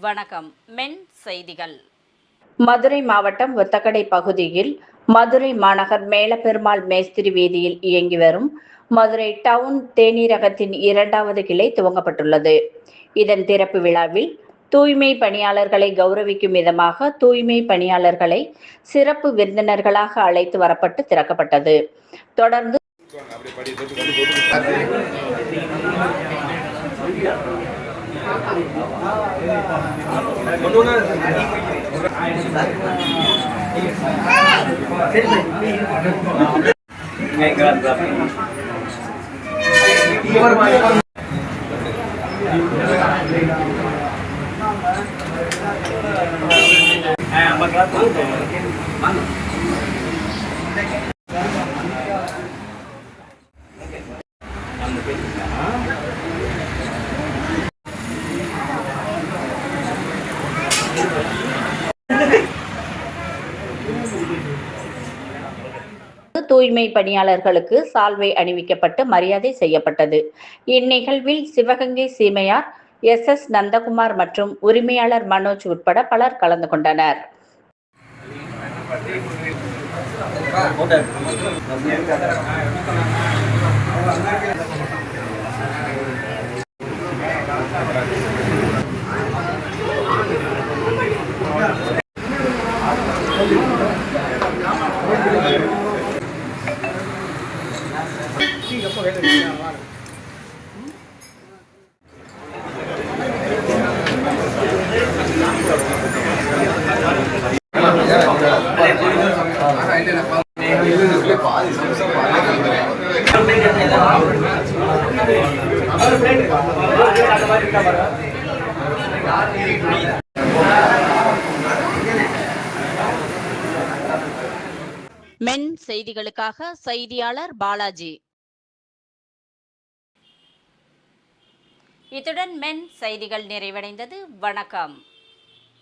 வணக்கம். மென் செய்திகள். மதுரை மாவட்டம் ஒத்தக்கடை பகுதியில் மதுரை மாநகர் மேலப்பெருமாள் மேஸ்திரி வீதியில் இயங்கி வரும் மதுரை டவுன் தேனீரகத்தின் 2வது கிளை துவங்கப்பட்டுள்ளது. இதன் திறப்பு விழாவில் தூய்மை பணியாளர்களை கௌரவிக்கும் விதமாக தூய்மை பணியாளர்களை சிறப்பு விருந்தினர்களாக அழைத்து வரப்பட்டு திறக்கப்பட்டது. தொடர்ந்து தூய்மை பணியாளர்களுக்கு சால்வை அணிவிக்கப்பட்டு மரியாதை செய்யப்பட்டது. இந்நிகழ்வில் சிவகங்கை சீமையார் SS நந்தகுமார் மற்றும் உரிமையாளர் மனோஜ் உட்பட பலர் கலந்து கொண்டனர். மென் செய்திகளுக்காக செய்தியாளர் பாலாஜி. இத்துடன் மென் செய்திகள் நிறைவடைந்தது. வணக்கம்.